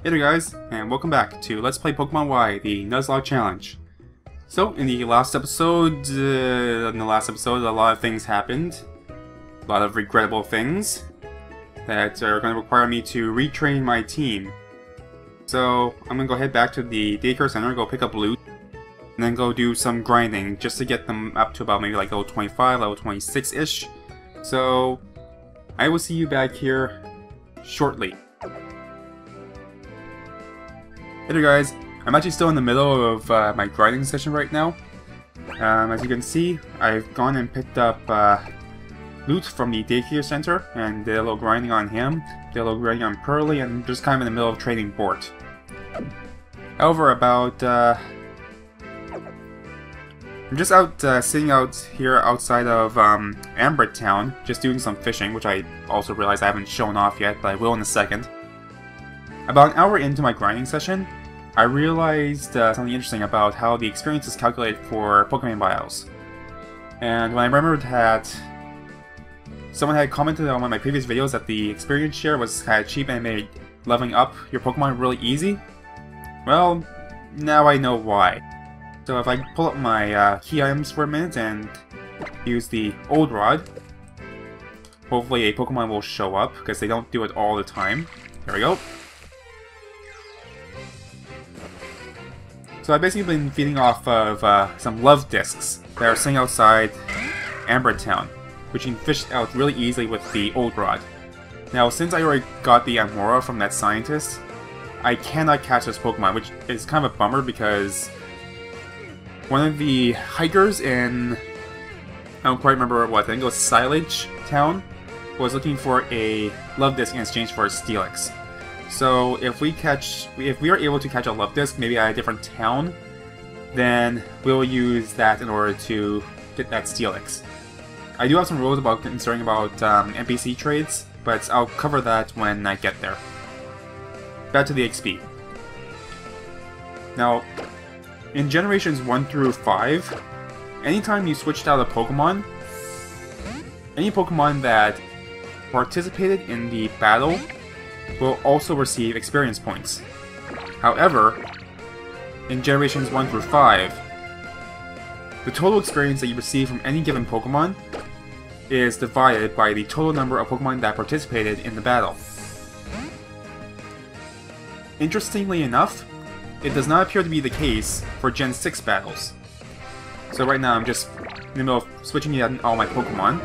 Hey there guys, and welcome back to Let's Play Pokemon Y, the Nuzlocke Challenge. So, in the last episode, a lot of things happened. A lot of regrettable things that are going to require me to retrain my team. So, I'm going to go head back to the daycare center, go pick up loot, and then go do some grinding just to get them up to about maybe like level 25, level 26-ish. So, I will see you back here shortly. Hey there guys, I'm actually still in the middle of my grinding session right now. As you can see, I've gone and picked up loot from the daycare center and did a little grinding on him, did a little grinding on Pearly, and just kind of in the middle of training Bort. However, I'm just out sitting out here outside of Amber Town, just doing some fishing, which I also realize I haven't shown off yet, but I will in a second. About an hour into my grinding session, I realized something interesting about how the experience is calculated for Pokemon Bios. And when I remembered that someone had commented on one of my previous videos that the experience share was kind of cheap and it made leveling up your Pokemon really easy, well, now I know why. So if I pull up my key items for a minute and use the Old Rod, hopefully a Pokemon will show up, because they don't do it all the time. Here we go. So I've basically been feeding off of some love discs that are sitting outside Amber Town, which you can fish out really easily with the Old Rod. Now, since I already got the Amora from that scientist, I cannot catch this Pokemon, which is kind of a bummer because one of the hikers in, I don't quite remember what, I think it was Silage Town, was looking for a love disc in exchange for a Steelix. So if we are able to catch a love disc, maybe at a different town, then we'll use that in order to get that Steelix. I do have some rules about concerning about NPC trades, but I'll cover that when I get there. Back to the XP. Now, in generations 1 through 5, anytime you switched out a Pokemon, any Pokemon that participated in the battle will also receive experience points. However, in generations 1 through 5, the total experience that you receive from any given Pokemon is divided by the total number of Pokemon that participated in the battle. Interestingly enough, it does not appear to be the case for Gen 6 battles. So right now I'm just in the middle of switching in all my Pokemon.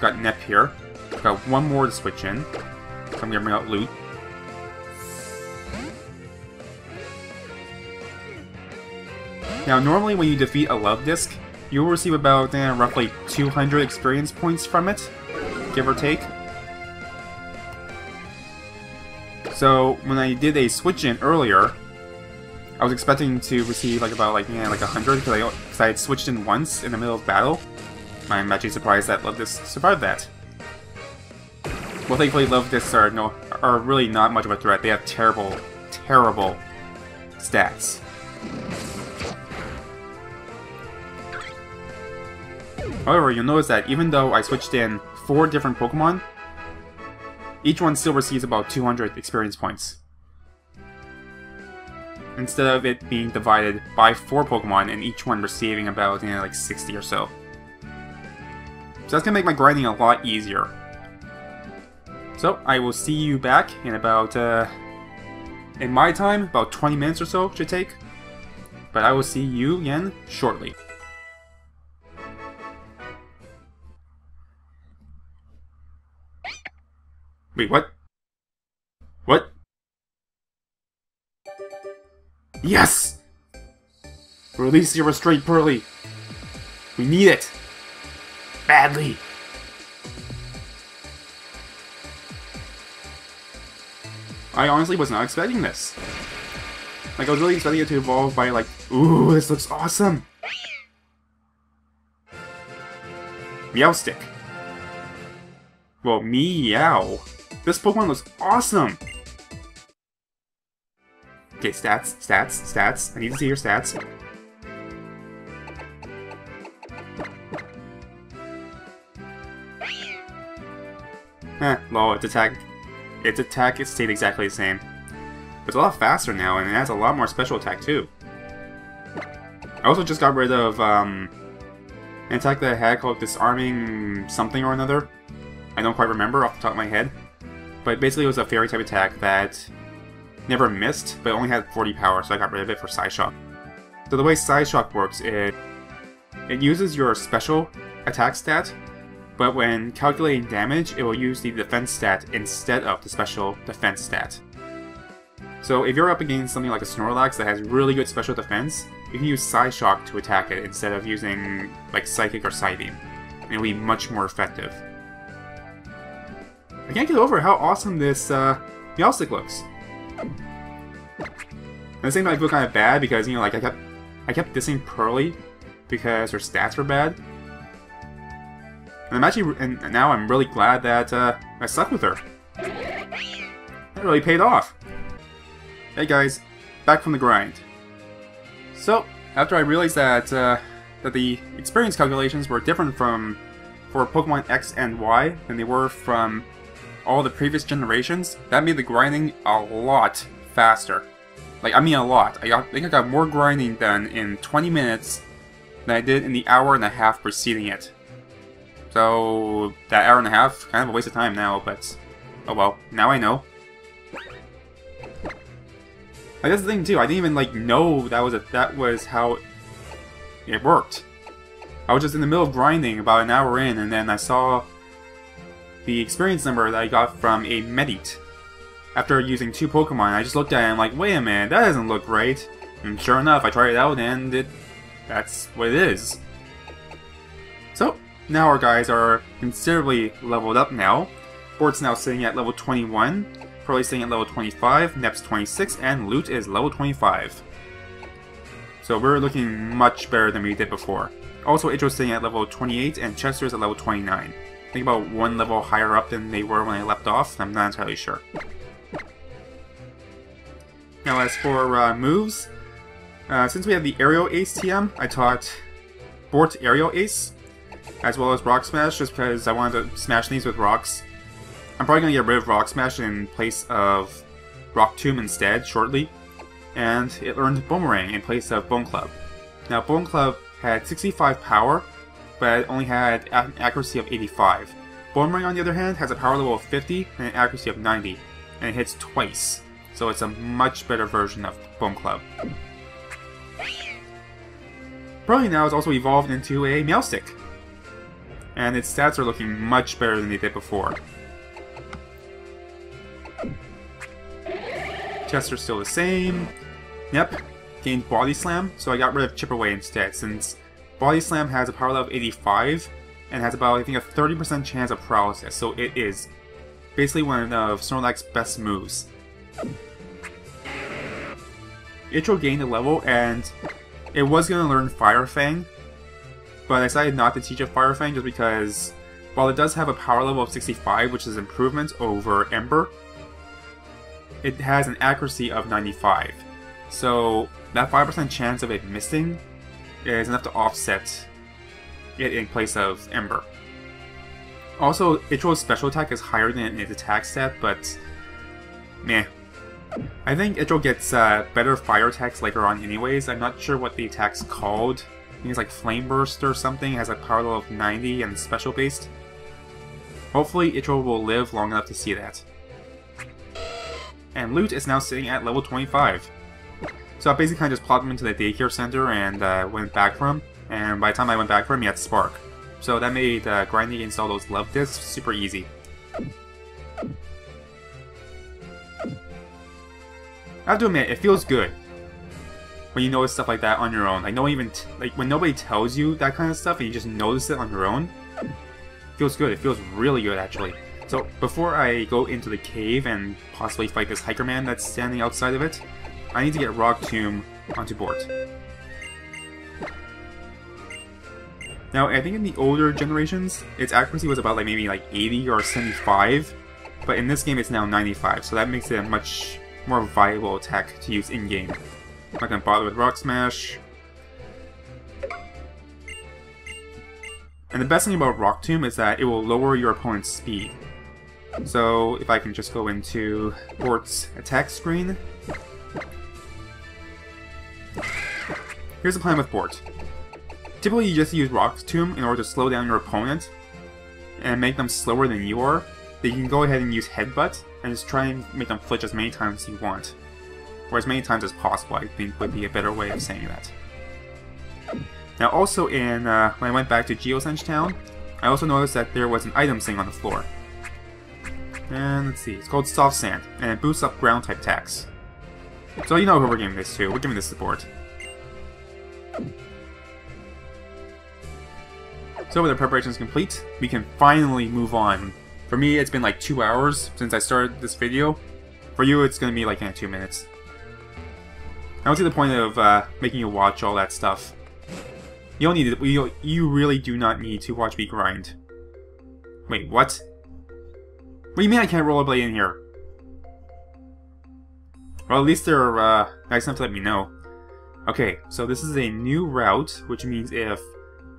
Got Nep here. Got one more to switch in. So I'm gonna bring out loot. Now, normally when you defeat a love disc, you will receive about roughly 200 experience points from it, give or take. So when I did a switch in earlier, I was expecting to receive like about like 100 because I had switched in once in the middle of battle. I'm actually surprised that love discs survived that. Well, thankfully, love discs are really not much of a threat. They have terrible, terrible stats. However, you'll notice that even though I switched in 4 different Pokemon, each one still receives about 200 experience points, instead of it being divided by 4 Pokemon and each one receiving about like 60 or so. So that's gonna make my grinding a lot easier. So, I will see you back in about, in my time, about 20 minutes or so should take. But I will see you again shortly. Wait, what? What? Yes! Release your restraint, Pearly! We need it! Badly! I honestly was not expecting this. Like, I was really expecting it to evolve by, like, ooh, this looks awesome! Meowstick. Well, meow. This Pokemon looks awesome! Okay, stats. I need to see your stats. Lol, its attack stayed exactly the same. It's a lot faster now, and it has a lot more special attack too. I also just got rid of an attack that I had called Disarming something or another. I don't quite remember off the top of my head. But basically it was a fairy type attack that never missed, but only had 40 power, so I got rid of it for Psyshock. So the way Psyshock works, it uses your special attack stat, but when calculating damage, it will use the defense stat instead of the special defense stat. So if you're up against something like a Snorlax that has really good special defense, you can use Psyshock to attack it instead of using like Psychic or Psybeam, and it'll be much more effective. I can't get over how awesome this Meowstic looks. At the same time, I feel kind of bad because, you know, like I kept dissing Pearly because her stats were bad. And now I'm really glad that I stuck with her. That really paid off. Hey guys, back from the grind. So after I realized that that the experience calculations were different for Pokemon X and Y than they were from all the previous generations, that made the grinding a lot faster. Like, I mean a lot. I think I got more grinding done in 20 minutes than I did in the hour and a half preceding it. So, that hour and a half, kind of a waste of time now, but oh well, now I know. Like, that's the thing too, I didn't even like know that was how it worked. I was just in the middle of grinding about an hour in, and then I saw the experience number that I got from a Medit. After using 2 Pokemon, I just looked at it and I'm like, wait a minute, that doesn't look right. And sure enough, I tried it out and that's what it is. So, now our guys are considerably leveled up now. Bort's now sitting at level 21, Pearly's sitting at level 25, Nep's 26, and Lute is level 25. So we're looking much better than we did before. Also, Icho's sitting at level 28, and Chester's at level 29. I think about 1 level higher up than they were when I left off, I'm not entirely sure. Now as for moves, since we have the Aerial Ace TM, I taught Bort Aerial Ace, as well as Rock Smash, just because I wanted to smash these with rocks. I'm probably going to get rid of Rock Smash in place of Rock Tomb instead, shortly. And it learned Boomerang in place of Bone Club. Now Bone Club had 65 power, but it only had an accuracy of 85. Boomerang, on the other hand, has a power level of 50 and an accuracy of 90, and it hits twice. So it's a much better version of Bone Club. Pearly now is also evolved into a Meowstic, and its stats are looking much better than they did before. Chester's still the same. Yep, gained Body Slam, so I got rid of Chip Away instead, since Body Slam has a power level of 85 and has about, I think, a 30% chance of paralysis, so it is basically one of Snorlax's best moves. Icho gained a level, and it was going to learn Fire Fang, but I decided not to teach it Fire Fang just because, while it does have a power level of 65, which is improvement over Ember, it has an accuracy of 95. So that 5% chance of it missing is enough to offset it in place of Ember. Also, Icho's special attack is higher than its attack stat, but meh. I think Icho gets better fire attacks later on anyways. I'm not sure what the attack's called. I think it's like Flame Burst or something. It has a power level of 90 and special based. Hopefully Icho will live long enough to see that. And Lute is now sitting at level 25. So I basically kind of just plopped him into the daycare center and went back for him. And by the time I went back for him, he had Spark. So that made grinding against all those love discs super easy. I have to admit, it feels good when you notice stuff like that on your own. Like, when nobody tells you that kind of stuff and you just notice it on your own, it feels good. It feels really good, actually. So, before I go into the cave and possibly fight this hiker man that's standing outside of it, I need to get Rock Tomb onto Bort. Now, I think in the older generations, its accuracy was about maybe 80 or 75, but in this game it's now 95, so that makes it a much more viable attack to use in-game. I'm not gonna bother with Rock Smash. And the best thing about Rock Tomb is that it will lower your opponent's speed. So if I can just go into Bort's attack screen. Here's the plan with Bort. Typically you just use Rock Tomb in order to slow down your opponent and make them slower than you are. Then you can go ahead and use Headbutt and just try and make them flinch as many times as you want. Or as many times as possible, I think would be a better way of saying that. Now also when I went back to Geosench Town, I also noticed that there was an item sitting on the floor. And let's see, it's called Soft Sand, and it boosts up ground type attacks. So you know who we're giving this to, we're giving this support. So with the preparations complete, we can finally move on. For me, it's been like 2 hours since I started this video. For you, it's going to be like 2 minutes. I don't see the point of making you watch all that stuff. You don't need it. You really do not need to watch me grind. Wait, what? What do you mean I can't rollerblade in here? Well, at least they're nice enough to let me know. Okay, so this is a new route, which means if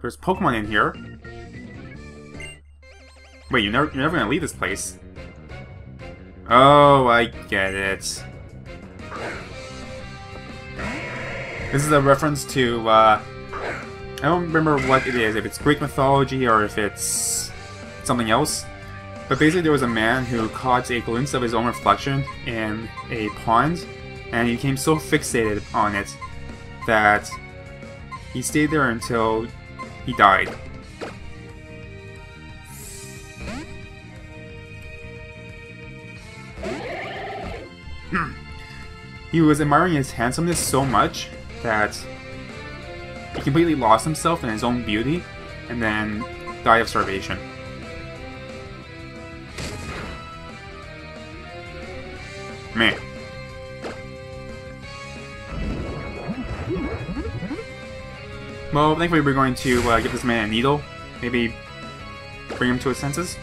there's Pokemon in here... Wait, you're never gonna leave this place. Oh, I get it. This is a reference to, I don't remember what it is, if it's Greek mythology or if it's something else. But basically there was a man who caught a glimpse of his own reflection in a pond, and he became so fixated on it that he stayed there until he died. He was admiring his handsomeness so much that he completely lost himself in his own beauty and then died of starvation. Man. Well, thankfully we're going to give this man a needle. Maybe bring him to his senses.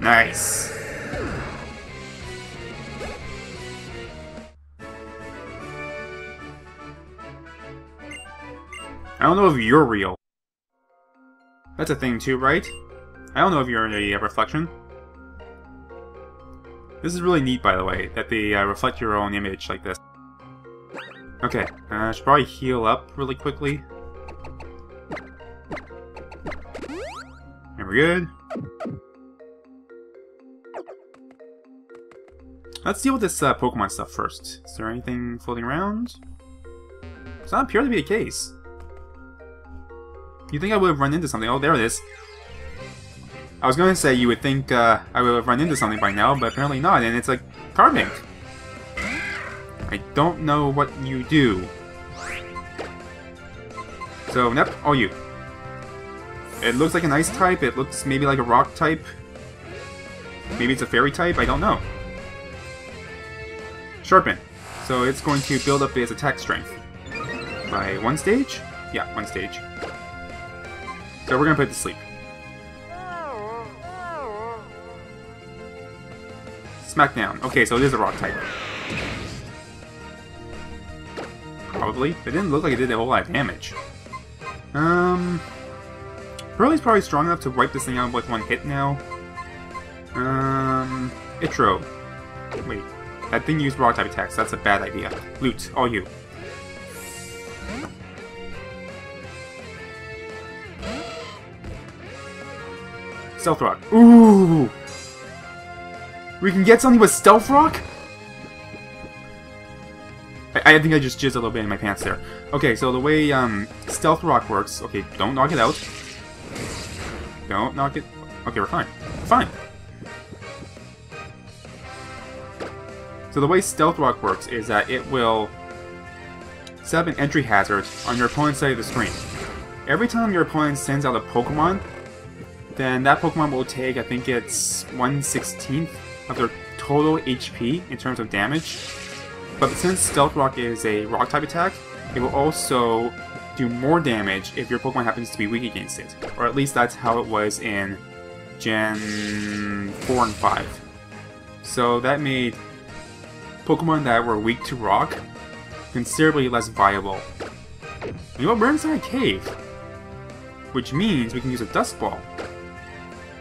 Nice. I don't know if you're real. That's a thing too, right? I don't know if you're a reflection. This is really neat, by the way, that they reflect your own image like this. Okay, I should probably heal up really quickly. And we're good. Let's deal with this Pokemon stuff first. Is there anything floating around? Does not appear to be the case. You think I would have run into something? Oh, there it is. I was going to say you would think I would have run into something by now, but apparently not, and it's a Carbink. I don't know what you do. So, yep, all you. It looks like an ice type, it looks maybe like a rock type. Maybe it's a fairy type, I don't know. Sharpen. So it's going to build up its attack strength. By 1 stage? Yeah, 1 stage. So we're gonna put it to sleep. Smackdown. Okay, so it is a rock type. Probably. It didn't look like it did a whole lot of damage. Pearlie's probably strong enough to wipe this thing out with 1 hit now. Itro. Wait. That thing used rock type attacks. That's a bad idea. Loot. All you. Stealth Rock. Ooh! We can get something with Stealth Rock? I think I just jizzed a little bit in my pants there. Okay, so the way Stealth Rock works... Okay, don't knock it out. Don't knock it... Okay, we're fine. We're fine. So the way Stealth Rock works is that it will set up an entry hazard on your opponent's side of the screen. Every time your opponent sends out a Pokemon, then that Pokemon will take, I think it's 1/16 of their total HP in terms of damage. But since Stealth Rock is a rock type attack, it will also do more damage if your Pokemon happens to be weak against it. Or at least that's how it was in Gen 4 and 5. So that made Pokemon that were weak to rock considerably less viable. You know what? We're inside a cave. Which means we can use a Dust Ball.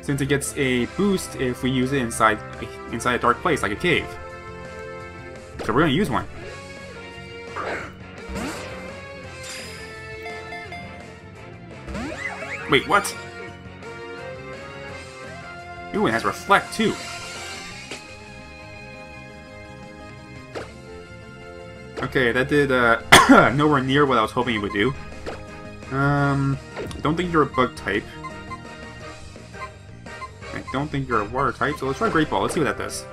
Since it gets a boost if we use it inside a dark place, like a cave. So we're gonna use one. Wait, what? Ooh, it has Reflect too. Okay, that did nowhere near what I was hoping it would do. Don't think you're a bug type. I don't think you're a water type, so let's try Great Ball. Let's see what that does.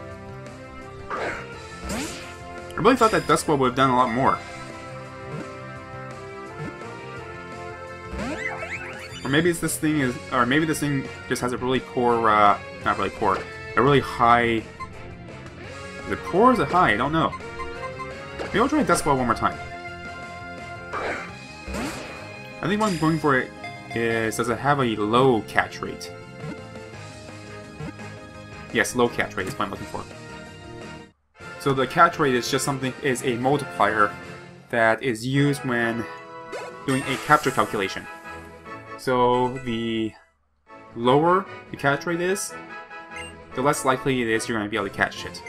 I really thought that Dust Ball would have done a lot more. Or maybe it's this thing is, or maybe this thing just has a really poor, not really poor, a really high. Is it poor or is it high? I don't know. Maybe I'll try Dust Ball one more time. I think what I'm going for is, does it have a low catch rate? Yes, low catch rate is what I'm looking for. So the catch rate is just something, is a multiplier that is used when doing a capture calculation. So the lower the catch rate is, the less likely it is you're going to be able to catch it.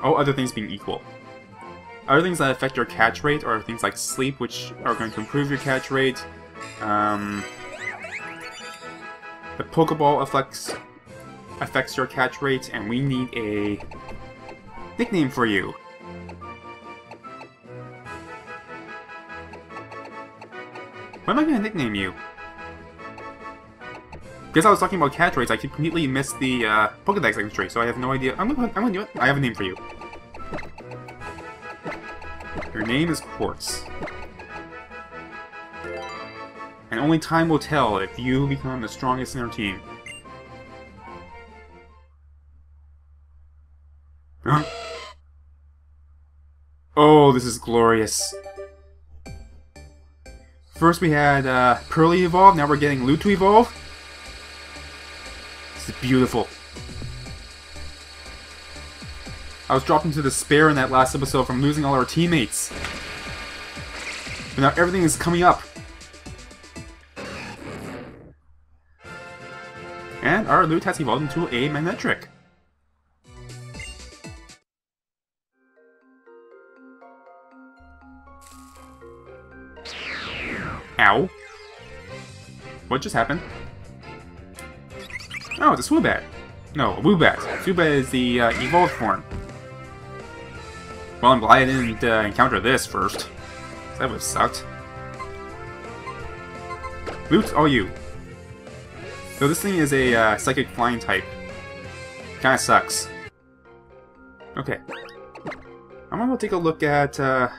All other things being equal. Other things that affect your catch rate are things like sleep, which are going to improve your catch rate. The Pokeball affects your catch rate, and we need a nickname for you. What am I going to nickname you? Because I was talking about catch rates, I completely missed the Pokedex entry, so I have no idea. I'm gonna do it. I have a name for you. Your name is Quartz. And only time will tell if you become the strongest in our team. Huh? Oh, this is glorious. First we had Pearly evolve, now we're getting Lute to evolve. This is beautiful. I was dropped into despair in that last episode from losing all our teammates. But now everything is coming up. And our Lute has evolved into a Manectric. Ow. What just happened? Oh, it's a Swoobat. No, a Woobat. Swoobat is the evolved form. Well, I'm glad I didn't encounter this first. That would have sucked. Lute, all you. So this thing is a Psychic Flying type. Kinda sucks. Okay. I'm gonna go take a look at that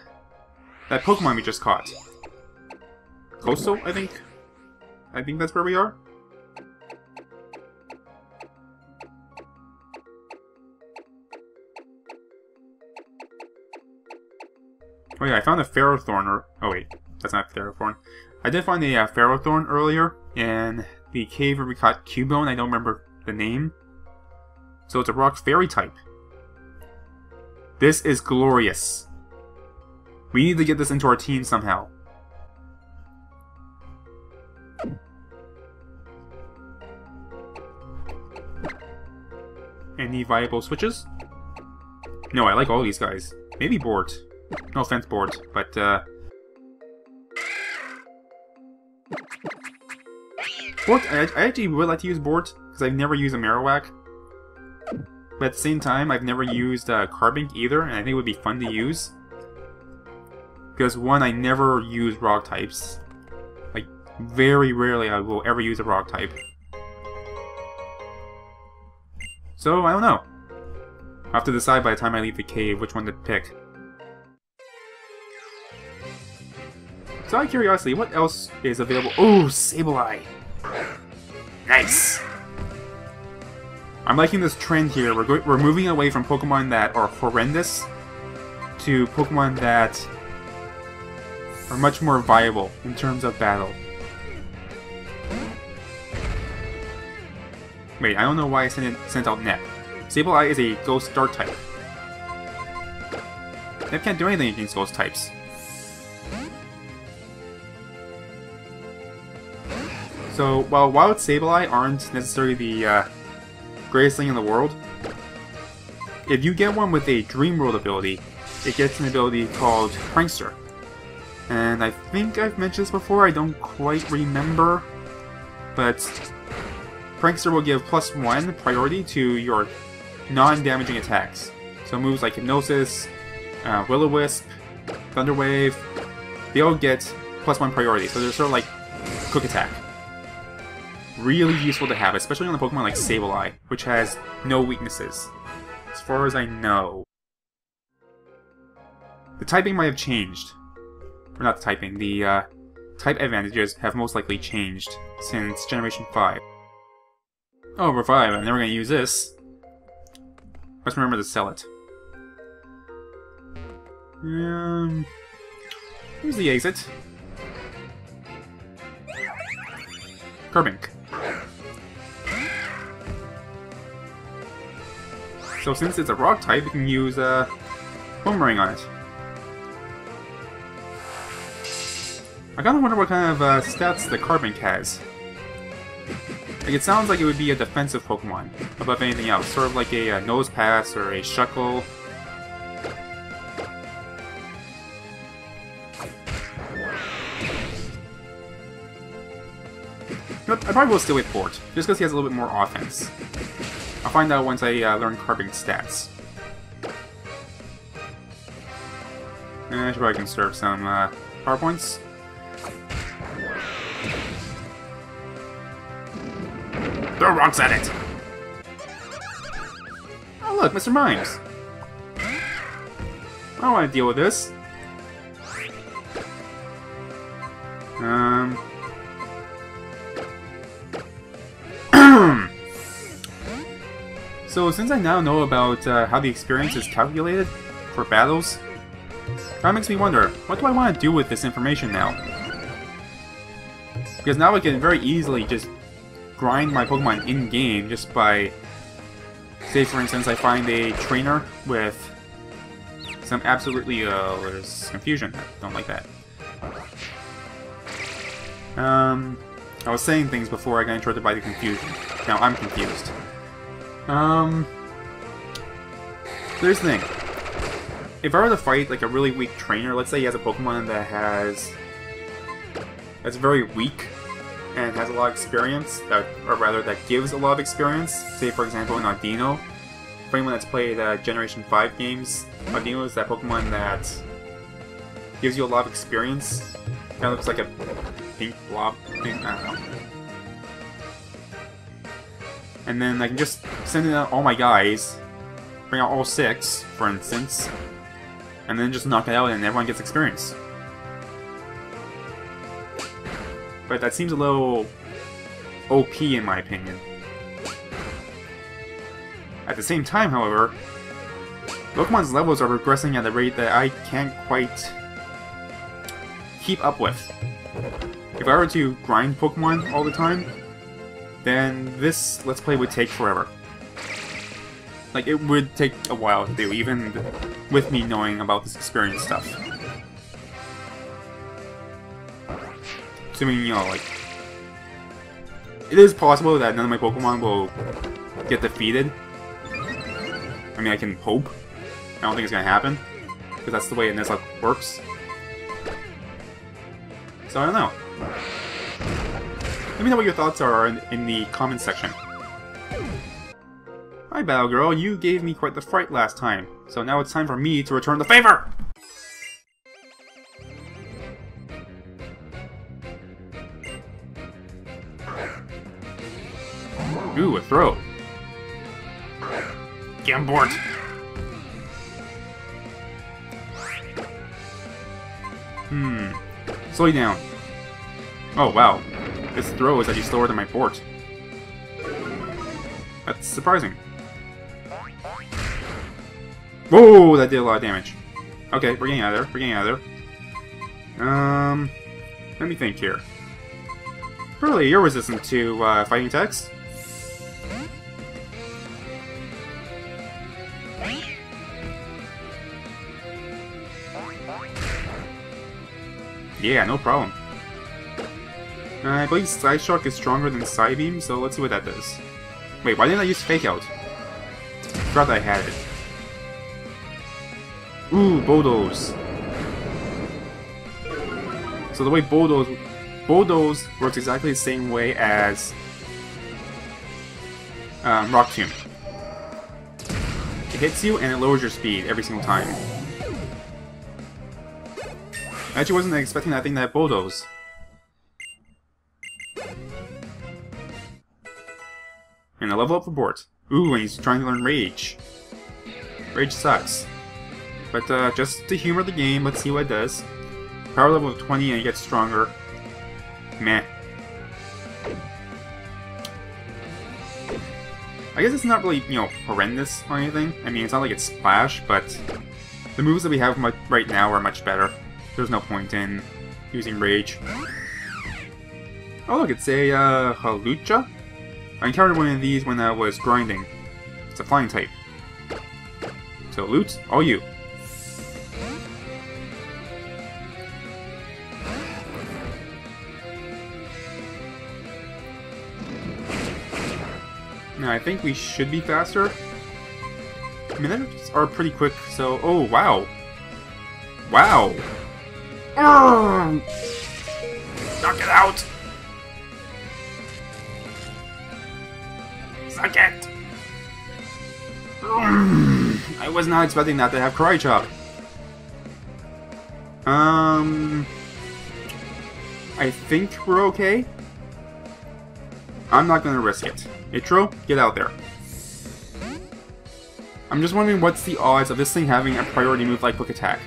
Pokemon we just caught. Coastal, I think? I think that's where we are? Oh yeah, I found a Ferrothorn, oh wait, that's not Ferrothorn. I did find a Ferrothorn earlier in the cave where we caught Cubone. I don't remember the name. So it's a rock fairy type. This is glorious. We need to get this into our team somehow. Any viable switches? No, I like all these guys. Maybe Bort. No offense, Bort, but Bort, I actually would like to use Bort, because I've never used a Marowak. But at the same time, I've never used Carbink either, and I think it would be fun to use. Because one, I never use rock types. Like, very rarely I will ever use a rock type. So, I don't know. I'll have to decide by the time I leave the cave which one to pick. So out of curiosity, what else is available? Oh, Sableye! Nice! I'm liking this trend here. We're moving away from Pokemon that are horrendous to Pokemon that are much more viable in terms of battle. Wait, I don't know why I sent out Nep. Sableye is a Ghost Dark type. Nep can't do anything against Ghost types. So, while Wild Sableye aren't necessarily the greatest thing in the world, if you get one with a Dream World ability, it gets an ability called Prankster. And I think I've mentioned this before, I don't quite remember, but Prankster will give +1 priority to your non-damaging attacks. So moves like Hypnosis, Will-O-Wisp, Thunder Wave, they all get +1 priority, so they're sort of like Quick Attack. Really useful to have, especially on a Pokemon like Sableye, which has no weaknesses, as far as I know. The typing might have changed. Or not the typing, the type advantages have most likely changed since Generation 5. Oh, Revive, I'm never going to use this. Let's remember to sell it. Here's the exit. Carbink. So since it's a rock type, we can use Boomerang on it. I kinda wonder what kind of stats the Carbink has. Like, it sounds like it would be a defensive Pokemon above anything else, sort of like a Nose Pass or a Shuckle. But I probably will stay with Fort, just because he has a little bit more offense. I'll find out once I learn Carbink's stats. And I should probably conserve some power points. Throw rocks at it! Oh look, Mr. Mimes! I don't want to deal with this. So since I now know about how the experience is calculated for battles, that makes me wonder, what do I want to do with this information now? Because now I can very easily just grind my Pokemon in-game just by, say for instance, I find a trainer with some absolutely, there's confusion. I don't like that. I was saying things before I got interrupted by the confusion. Now I'm confused. Here's the thing. If I were to fight like a really weak trainer, let's say he has a Pokemon that's very weak and has a lot of experience, that gives a lot of experience. Say for example an Audino. For anyone that's played Generation 5 games, Audino is that Pokemon that gives you a lot of experience. Kind of looks like a pink blob thing, I don't know. And then I can just send in all my guys, bring out all 6, for instance, and then just knock it out and everyone gets experience. But that seems a little OP in my opinion. At the same time, however, Pokemon's levels are regressing at a rate that I can't quite keep up with. If I were to grind Pokemon all the time, then this Let's Play would take forever. Like, it would take a while to do, even with me knowing about this experience stuff. Assuming, you know, like, it is possible that none of my Pokemon will get defeated. I mean, I can hope. I don't think it's gonna happen, because that's the way Nuzlocke works. So I don't know. Let me know what your thoughts are in the comments section. Hi Battle Girl, you gave me quite the fright last time, so now it's time for me to return the favor! Ooh, a throw. Gambort! Slow down. Oh wow. This throw is actually slower than my port. That's surprising. Whoa, that did a lot of damage. Okay, we're getting out of there. We're getting out of there. Let me think here. Really, you're resistant to fighting attacks? Yeah, no problem. I believe Side Shock is stronger than Psybeam, so let's see what that does. Wait, why didn't I use Fake Out? Forgot I had it. Ooh, Bulldoze. So the way Bulldoze works exactly the same way as Rock Tomb. It hits you and it lowers your speed every single time. I actually wasn't expecting that thing to have Bulldoze. And a level up for Bort. Ooh, and he's trying to learn Rage. Rage sucks. But just to humor the game, let's see what it does. Power level of 20 and it gets stronger. Meh. I guess it's not really, you know, horrendous or anything. I mean, it's not like it's Splash, but the moves that we have right now are much better. There's no point in using Rage. Oh look, it's a Halucha? I encountered one of these when I was grinding. It's a flying type. So Loot, all you. Now I think we should be faster. Minutes are pretty quick, so... Oh, wow! Wow! Knock it out! Suck it! I was not expecting that to have Karate Chop. I think we're okay. I'm not gonna risk it. Itro, get out there. I'm just wondering what's the odds of this thing having a priority move like Quick Attack.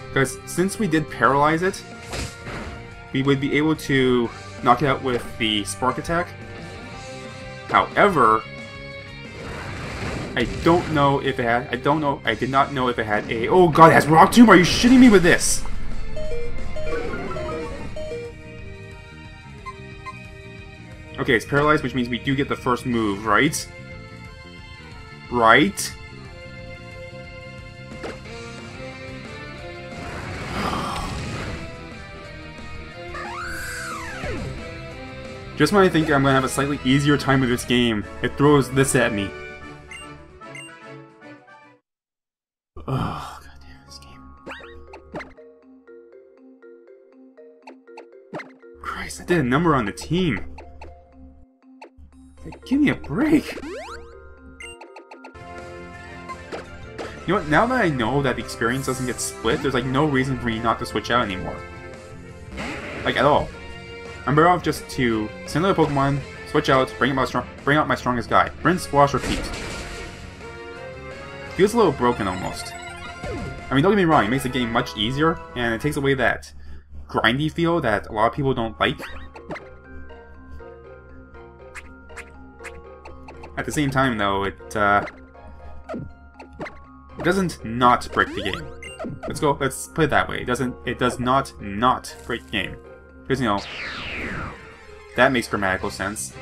Because since we did paralyze it, we would be able to knock it out with the Spark Attack. However, I don't know if it had... I did not know if it had a... Oh god, it has Rock Tomb! Are you shitting me with this? Okay, it's paralyzed, which means we do get the first move, right? Right? Just when I think I'm gonna have a slightly easier time with this game, it throws this at me. Oh, goddamn this game. Christ, I did a number on the team. Like, give me a break. You know what, now that I know that the experience doesn't get split, there's like no reason for me not to switch out anymore. Like, at all. I'm better off just to send another Pokemon, switch out, bring out my strongest guy. Rinse, wash, repeat. Feels a little broken almost. I mean, don't get me wrong, it makes the game much easier, and it takes away that grindy feel that a lot of people don't like. At the same time, though, it doesn't not break the game. Let's put it that way. It does not break the game. Because, you know, that makes grammatical sense.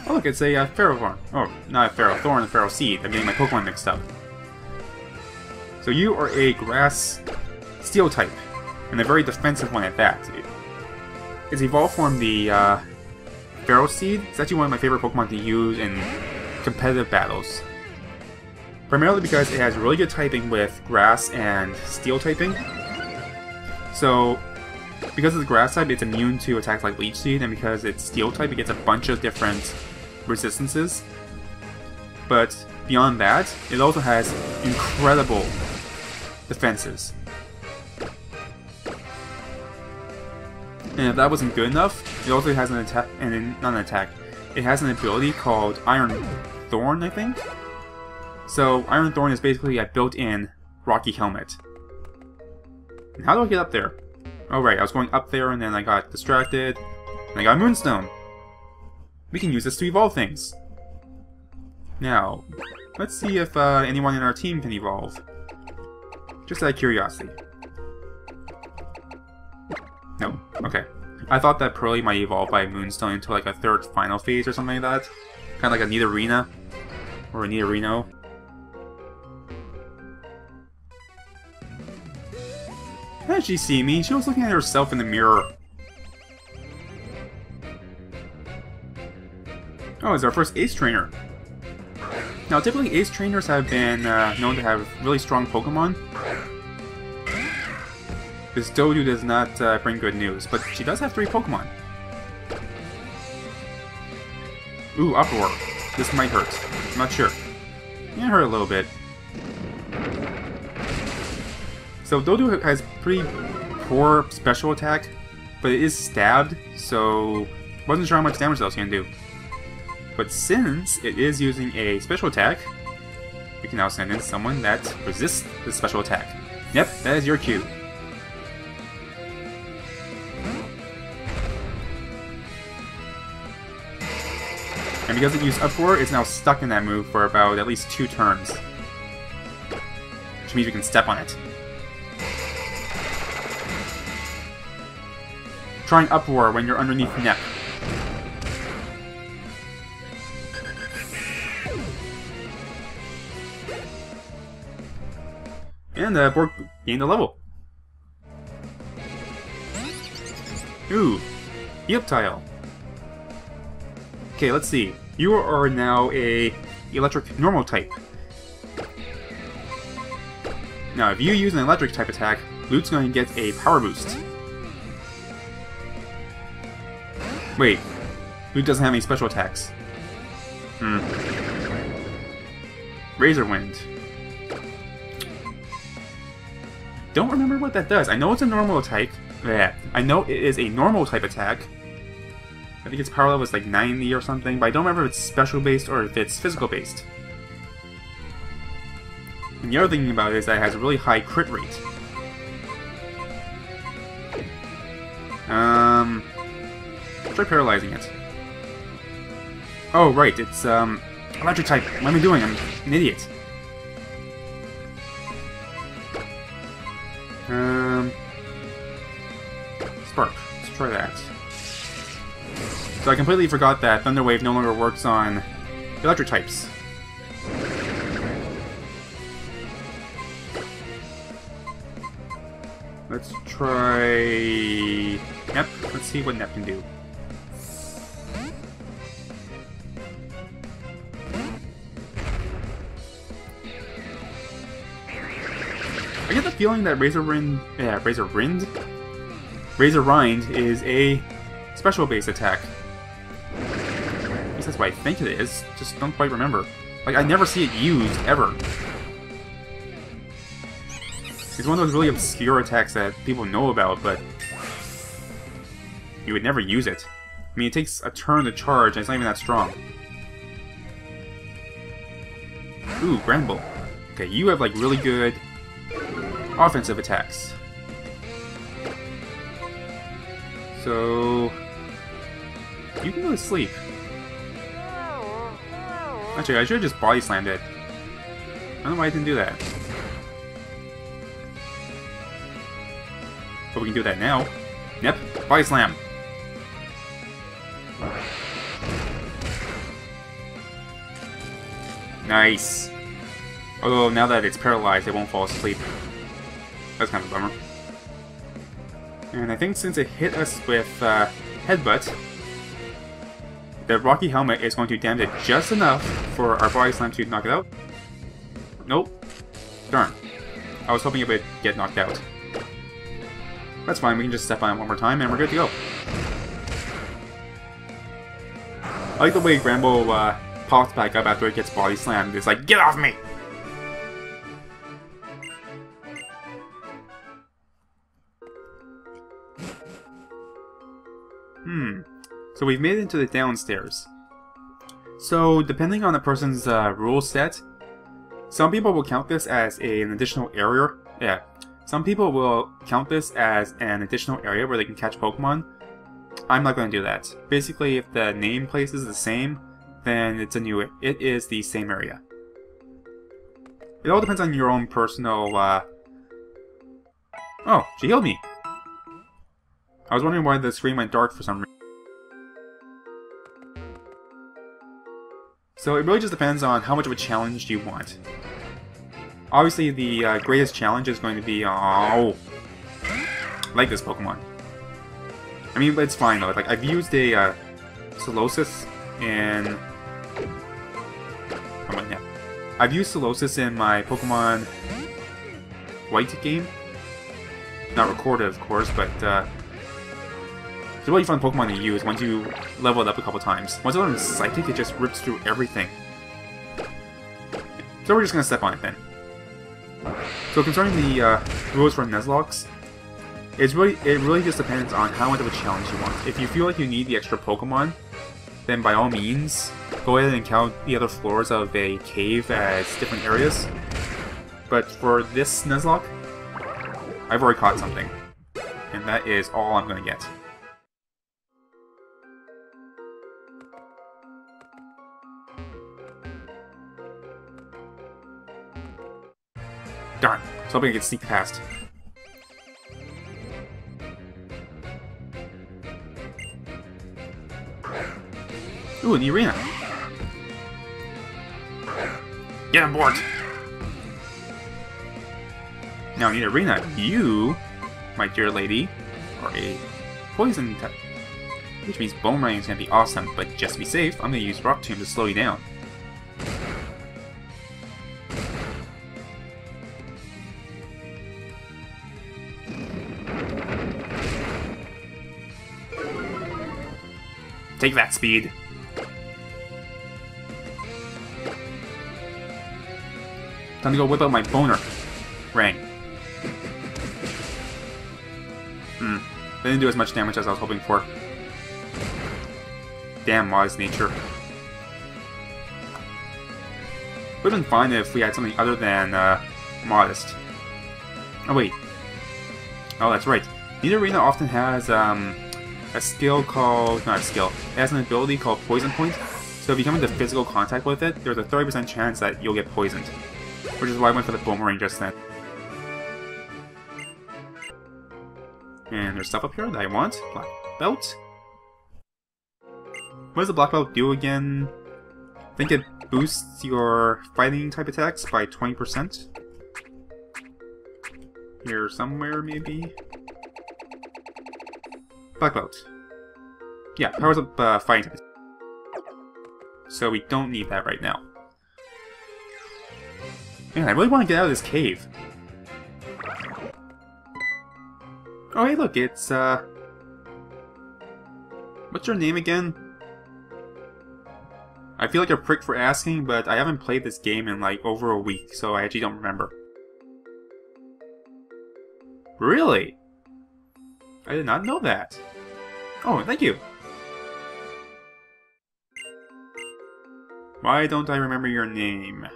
Oh look, it's a Ferrothorn. Oh, not a Ferrothorn, a Ferro Seed. I'm getting my Pokemon mixed up. So you are a Grass Steel type, and a very defensive one at that. It's evolved from the Ferro Seed. It's actually one of my favorite Pokemon to use in competitive battles. Primarily because it has really good typing with Grass and Steel typing. So, because it's Grass type, it's immune to attacks like Leech Seed, and because it's Steel type, it gets a bunch of different resistances. But beyond that, it also has incredible defenses. And if that wasn't good enough, it also has an attack, and not an attack, it has an ability called Iron Thorn, I think? So, Iron Thorn is basically a built-in Rocky Helmet. And how do I get up there? Oh right, I was going up there and then I got distracted, and I got Moonstone! We can use this to evolve things! Now, let's see if anyone in our team can evolve. Just out of curiosity. No, okay. I thought that Pearly might evolve by Moonstone into like a third final phase or something like that. Kind of like a Nidorina. Or a Nidorino. How did she see me? She was looking at herself in the mirror. Oh, it's our first Ace Trainer. Now, typically Ace Trainers have been known to have really strong Pokemon. This Dodu does not bring good news, but she does have 3 Pokemon. Ooh, Uproar. This might hurt. I'm not sure. Yeah, it hurt a little bit. So Dodu has pretty poor special attack, but it is stabbed, so wasn't sure how much damage that was going to do. But since it is using a special attack, we can now send in someone that resists the special attack. Yep, that is your cue. And because it used Uproar, it's now stuck in that move for about at least 2 turns. Which means we can step on it. Try an Uproar when you're underneath Nep. And Borg gained a level. Ooh, Eoptile. Okay, let's see. You are now a electric normal type. Now, if you use an electric type attack, Lute's going to get a power boost. Wait, Lute doesn't have any special attacks. Razor Wind. Don't remember what that does. I know it's a normal attack. Yeah, I know it is a normal type attack. I think its power level is like 90 or something, but I don't remember if it's special based or if it's physical based. And the other thing about it is that it has a really high crit rate. Try paralyzing it. Oh, right, it's electric type. What am I doing? I'm an idiot. Spark. Let's try that. So I completely forgot that Thunder Wave no longer works on electric types. Let's try Nep. Let's see what Nep can do. I get the feeling that Razor Rind is a special base attack. At least that's what I think it is. Just don't quite remember. Like, I never see it used, ever. It's one of those really obscure attacks that people know about, but you would never use it. I mean, it takes a turn to charge, and it's not even that strong. Ooh, Granbull. Okay, you have, like, really good offensive attacks. So you can go to sleep. Actually, I should have just body slammed it. I don't know why I didn't do that. But we can do that now. Yep, body slam. Nice. Although now that it's paralyzed, it won't fall asleep. That's kind of a bummer. And I think since it hit us with Headbutt, the Rocky Helmet is going to damage it just enough for our Body Slam to knock it out. Nope. Darn. I was hoping it would get knocked out. That's fine, we can just step on it one more time and we're good to go. I like the way Granbull pops back up after it gets Body Slammed. It's like, get off me! So we've made it into the downstairs. So depending on the person's rule set, some people will count this as an additional area. Yeah, some people will count this as an additional area where they can catch Pokemon. I'm not going to do that. Basically, if the name place is the same, then it is the same area. It all depends on your own personal. Oh, she healed me. I was wondering why the screen went dark for some reason. So it really just depends on how much of a challenge you want. Obviously, the greatest challenge is going to be... Oh! I like this Pokemon. I mean, but it's fine though. Like, I've used a Solosis in... Oh my, yeah. I've used Solosis in my Pokemon White game. Not recorded, of course, but it's a really fun Pokemon to use once you level it up a couple times. Once you learn Psychic, it just rips through everything. So we're just gonna step on it then. So concerning the rules for Nuzlocke, it really just depends on how much of a challenge you want. If you feel like you need the extra Pokemon, then by all means, go ahead and count the other floors of a cave as different areas. But for this Nuzlocke, I've already caught something. And that is all I'm gonna get. Darn, so I'm gonna get sneaked past. Ooh, an arena. Get on board! Now in the arena, you, my dear lady, are a poison type. Which means Boomerang is gonna be awesome, but just to be safe, I'm gonna use Rock Tomb to slow you down. Take that, speed! Time to go whip out my boner. Rang. They didn't do as much damage as I was hoping for. Damn modest nature. Would've been fine if we had something other than modest. Oh wait. Oh, that's right. Nidorina often has a skill called... not a skill. It has an ability called Poison Point. So if you come into physical contact with it, there's a 30% chance that you'll get poisoned. Which is why I went for the Boomerang just then. And there's stuff up here that I want. Black Belt. What does the Black Belt do again? I think it boosts your fighting type attacks by 20%. Here somewhere, maybe? Black Belt. Yeah, powers up fighting type. So we don't need that right now. Man, I really want to get out of this cave. Oh hey look, it's what's your name again? I feel like a prick for asking, but I haven't played this game in like over a week, so I actually don't remember. Really? I did not know that. Oh, thank you. Why don't I remember your name?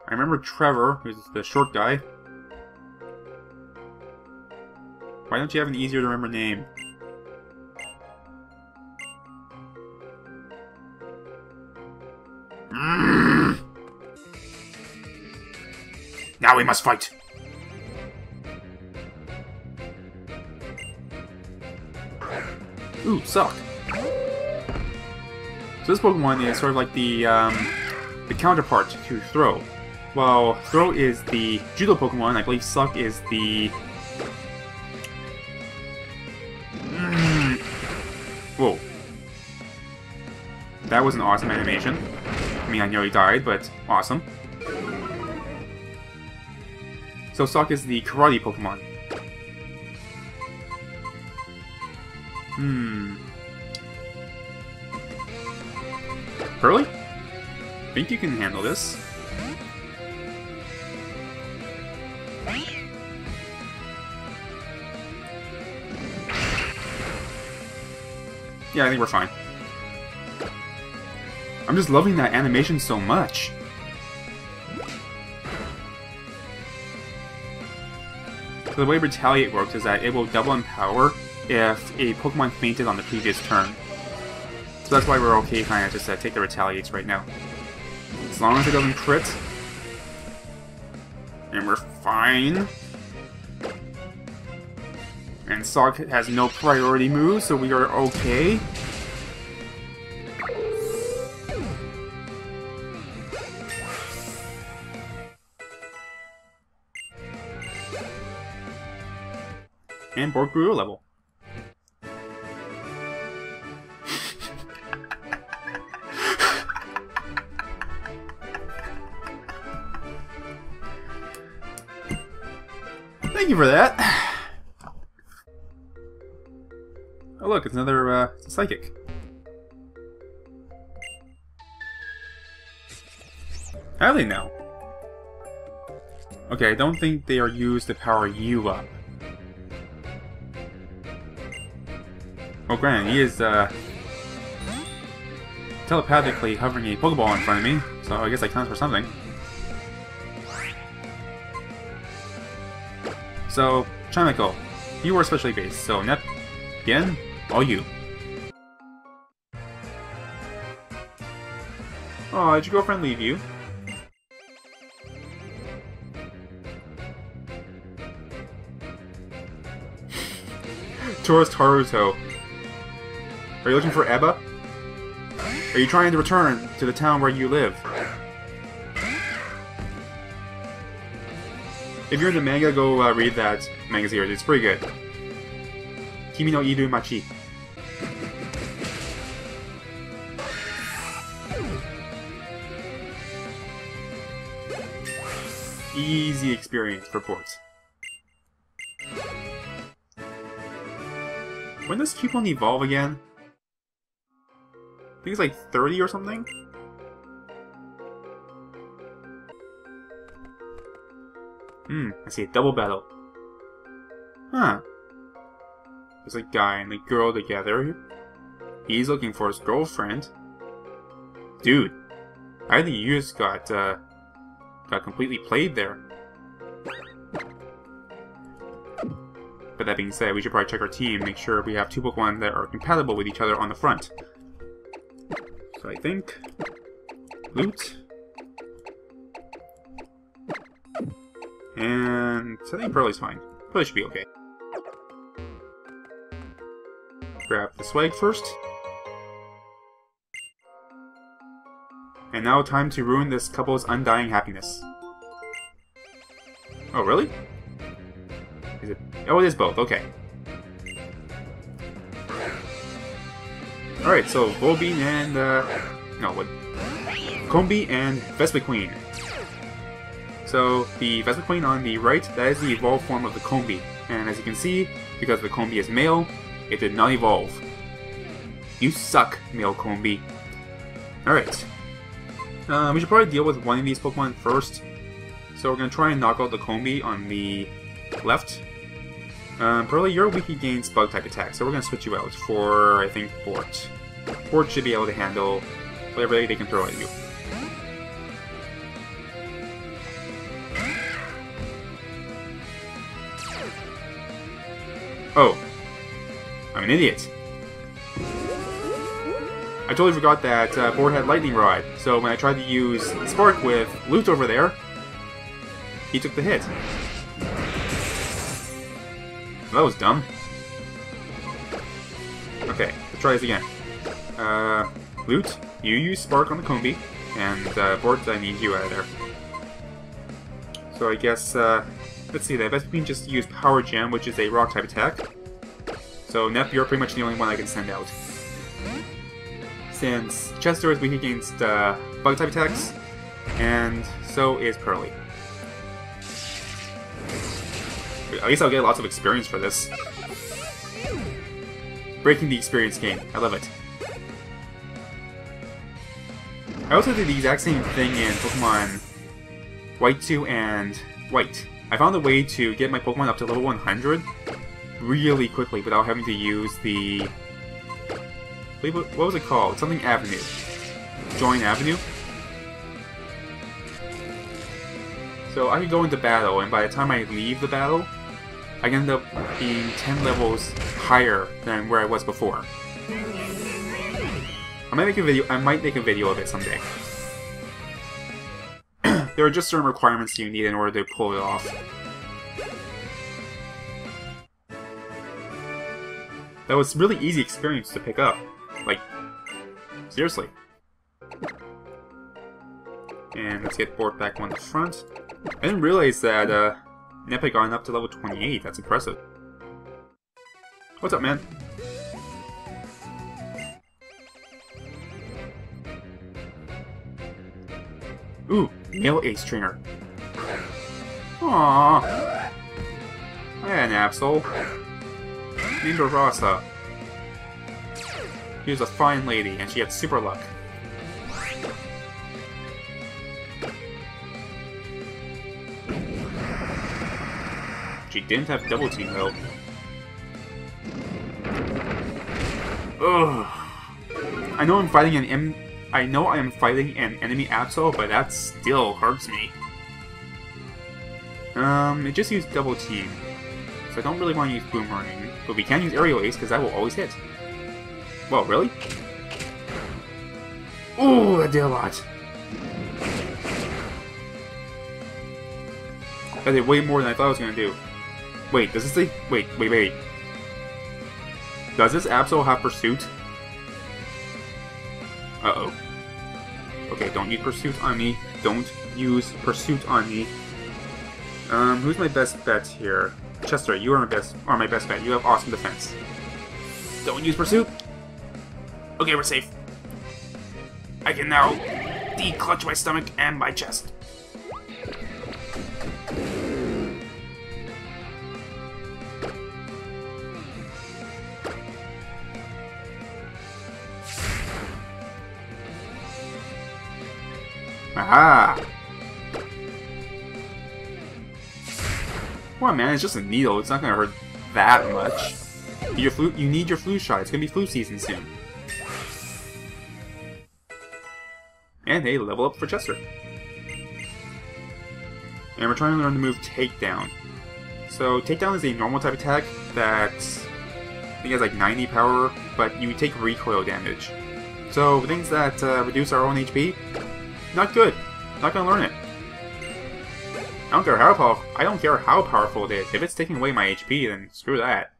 I remember Trevor, who's the short guy. Why don't you have an easier to remember name? Now we must fight! Ooh, suck! So this Pokemon is sort of like the counterpart to Throw. While Throw is the Judo Pokemon, I believe Suck is the... Whoa. That was an awesome animation. I mean, I know he died, but awesome. So Suck is the Karate Pokemon. Pearly? Think you can handle this. Yeah, I think we're fine. I'm just loving that animation so much. So the way Retaliate works is that it will double in power if a Pokemon fainted on the previous turn. So that's why we're okay kind of just take the Retaliates right now. As long as it doesn't crit. And we're fine. And Sog has no priority moves, so we are okay. And board grew a level. Thank you for that. Oh look, it's another it's a psychic. How do they know? Okay, I don't think they are used to power you up. Well, granted, he is telepathically hovering a Pokeball in front of me, so I guess that counts for something. So, Chimical, you are specially based, so Nep, again, all you. Aw, did your girlfriend leave you? Tourist Haruto. Are you looking for Ebba? Are you trying to return to the town where you live? If you're into manga, go read that manga series. It's pretty good. Kimi no Iru Machi. Easy experience for ports. When does Cupone evolve again? I think it's like 30 or something? I see a double battle. Huh. There's a guy and a girl together. He's looking for his girlfriend. Dude, I think you just got completely played there. But that being said, we should probably check our team, make sure we have two Pokemon that are compatible with each other on the front. So I think... Loot. And I think Pearly's fine. Pearly should be okay. Grab the swag first. And now time to ruin this couple's undying happiness. Oh, really? Is it? Oh, it is both. Okay. Alright, so Volbeat and, no, what? Combee and Vespiquen. So, the Vespiquen on the right, that is the evolved form of the Combee. And as you can see, because the Combee is male, it did not evolve. You suck, male Combee. Alright. We should probably deal with one of these Pokemon first. So we're going to try and knock out the Combee on the left. Pearly, you're weak against Bug-type attacks, so we're going to switch you out for, I think, Bort. Bort should be able to handle whatever they can throw at you. Oh. I'm an idiot. I totally forgot that Bort had Lightning Rod, so when I tried to use Spark with Lute over there, he took the hit. That was dumb. Okay, let's try this again. Lute, you use Spark on the Combee, and Bort, I need you out of there. So I guess, let's see, that Vespiquen just used Power Gem, which is a Rock-type attack. So Nep, you're pretty much the only one I can send out. Since Chester is weak against Bug-type attacks, and so is Pearly. At least I'll get lots of experience for this. Breaking the experience game. I love it. I also did the exact same thing in Pokemon White 2 and White. I found a way to get my Pokemon up to level 100 really quickly without having to use the... what was it called? Something Avenue. Join Avenue? So I could go into battle, and by the time I leave the battle, I can end up being 10 levels higher than where I was before. I might make a video of it someday. There are just certain requirements you need in order to pull it off. That was really easy experience to pick up. Like, seriously. And let's get Bort back on the front. I didn't realize that Nep had gone up to level 28. That's impressive. What's up, man? Ooh, male ace trainer. Aww. I had an Absol. Named her Rasa. She was a fine lady, and she had super luck. She didn't have double team though. Ugh. I know I'm fighting I know I am fighting an enemy Absol, but that still hurts me. It just used double team, so I don't really want to use Boomerang, but we can use Aerial Ace because that will always hit. Well, really? Ooh, that did a lot. That did way more than I thought I was gonna do. Wait, does this say? Wait. Does this Absol have Pursuit? Uh-oh. Okay, don't use Pursuit on me. Don't use Pursuit on me. Who's my best bet here? Chester, you are my best bet. You have awesome defense. Don't use Pursuit. Okay, we're safe. I can now declutch my stomach and my chest. Aha! Come on, man, it's just a needle. It's not gonna hurt that much. You need your flu shot. It's gonna be flu season soon. And hey, level up for Chester. And we're trying to learn the move Takedown. So, Takedown is a normal type attack that I think has like 90 power, but you take recoil damage. So, things that reduce our own HP, not good. Not gonna learn it. I don't care how powerful it is. If it's taking away my HP, then screw that.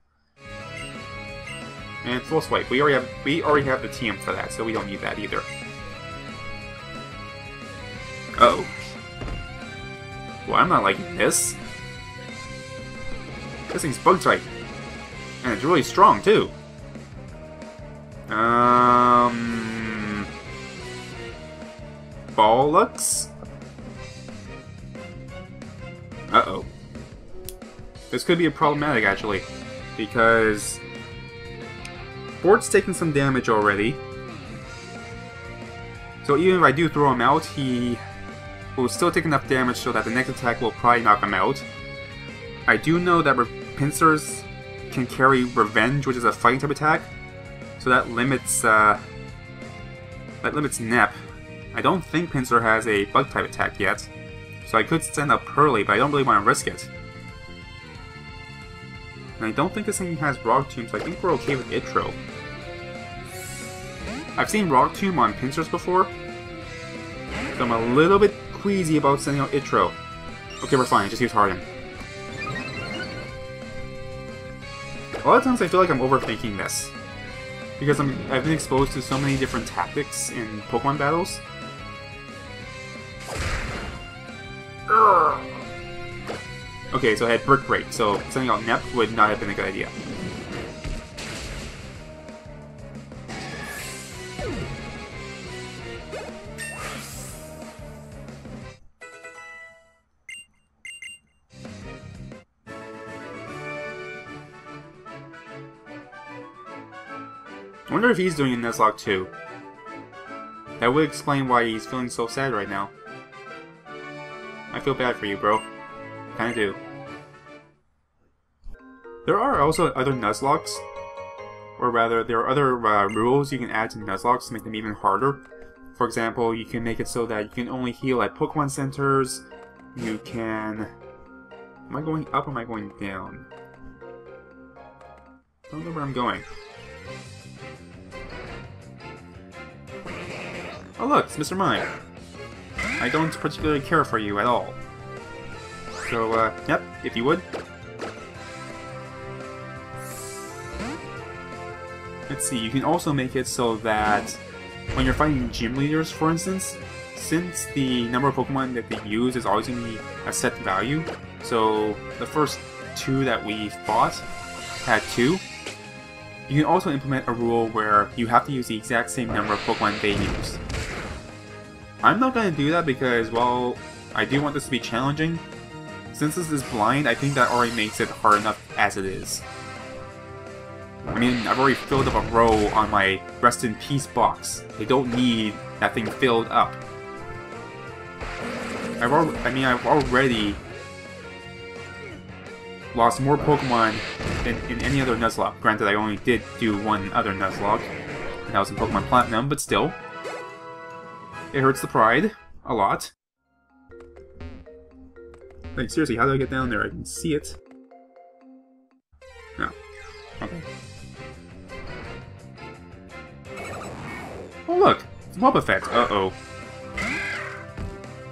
And full swipe. We already have the TM for that, so we don't need that either. Uh-oh. Well, I'm not liking this. This thing's bug type. And it's really strong, too. Bollocks? Uh-oh. This could be problematic, actually. Because Bort's taken some damage already. So even if I do throw him out, he will still take enough damage so that the next attack will probably knock him out. I do know that pincers can carry Revenge, which is a fighting type attack. So that limits Nep. I don't think Pinsir has a bug type attack yet. So I could send up Pearly, but I don't really want to risk it. And I don't think this thing has Rock Tomb, so I think we're okay with Itro. I've seen Rock Tomb on Pinsers before, so I'm a little bit queasy about sending out Itro. Okay, we're fine, just use Harden. A lot of times I feel like I'm overthinking this, because I've been exposed to so many different tactics in Pokemon battles. Okay, so I had Brick Break, so sending out Nep would not have been a good idea. I wonder if he's doing a Nuzlocke too. That would explain why he's feeling so sad right now. I feel bad for you, bro. Kinda do. There are also other Nuzlockes, or rather, there are other rules you can add to Nuzlockes to make them even harder. For example, you can make it so that you can only heal at Pokemon Centers. You can... Am I going up or am I going down? I don't know where I'm going. Oh look, it's Mr. Mime. I don't particularly care for you at all. So, yep, if you would. Let's see, you can also make it so that when you're fighting gym leaders, for instance, since the number of Pokemon that they use is always going to be a set value, so the first two that we fought had 2, You can also implement a rule where you have to use the exact same number of Pokemon they use. I'm not going to do that because, well, I do want this to be challenging. Since this is blind, I think that already makes it hard enough as it is. I mean, I've already filled up a row on my Rest in Peace box. They don't need that thing filled up. I've already lost more Pokemon than in any other Nuzlocke. Granted, I only did do one other Nuzlocke, and that was in Pokemon Platinum, but still. It hurts the pride. A lot. Like, seriously, how do I get down there? I can see it. No. Okay. Oh look! It's Wobbuffet. Uh-oh.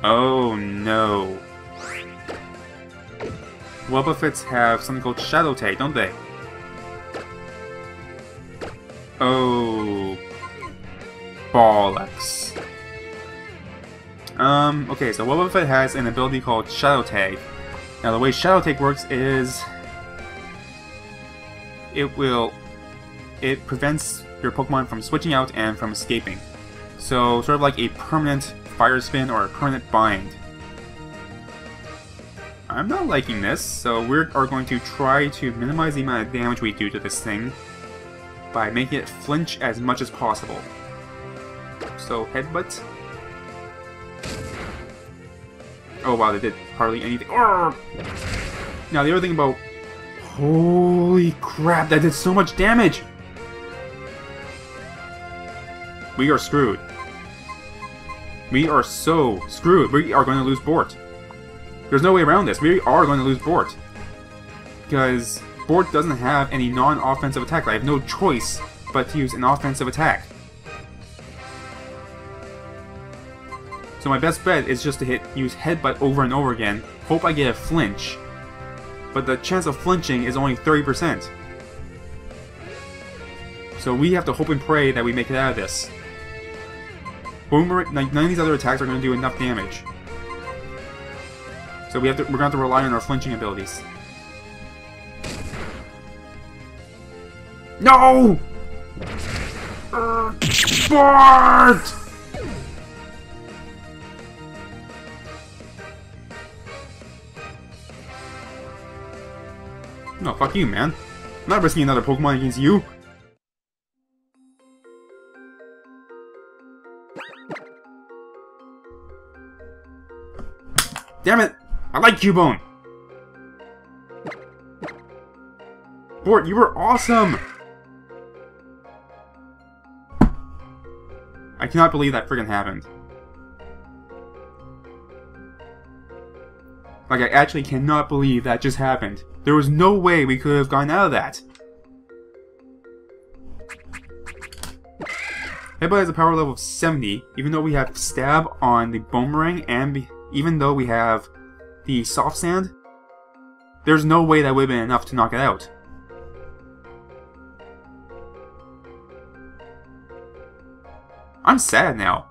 Oh no. Wobbuffets have something called Shadow Tag, don't they? Oh. Bollocks. Okay, so Wobbuffet has an ability called Shadow Tag. Now the way Shadow Tag works is... It prevents your Pokemon from switching out and from escaping. So, sort of like a permanent Fire Spin or a permanent Bind. I'm not liking this, so we are going to try to minimize the amount of damage we do to this thing by making it flinch as much as possible. So, Headbutt. Oh wow, they did hardly anything. Arrgh! Now, the other thing about... Holy crap, that did so much damage! We are screwed. We are so screwed. We are going to lose Bort. There's no way around this. We are going to lose Bort. Because Bort doesn't have any non-offensive attack. I have no choice but to use an offensive attack. So my best bet is just to use Headbutt over and over again. Hope I get a flinch. But the chance of flinching is only 30%. So we have to hope and pray that we make it out of this. Boomerang, none of these other attacks are going to do enough damage. So we're going to have to rely on our flinching abilities. No! Bart! No, fuck you, man. I'm not risking another Pokemon against you. Damn it! I like Cubone! Bort, you were awesome! I cannot believe that friggin' happened. Like, I actually cannot believe that just happened. There was no way we could have gotten out of that. Headbutt has a power level of 70, even though we have Stab on the Boomerang, and even though we have the Soft Sand. There's no way that would have been enough to knock it out. I'm sad now.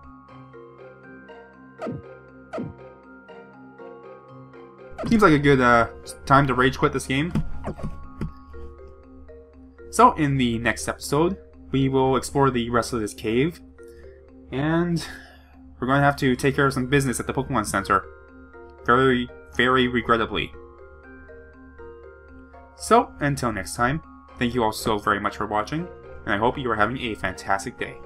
Seems like a good time to rage quit this game. So, in the next episode, we will explore the rest of this cave. And we're going to have to take care of some business at the Pokemon Center. Very, very regrettably. So, until next time, thank you all so very much for watching, and I hope you are having a fantastic day.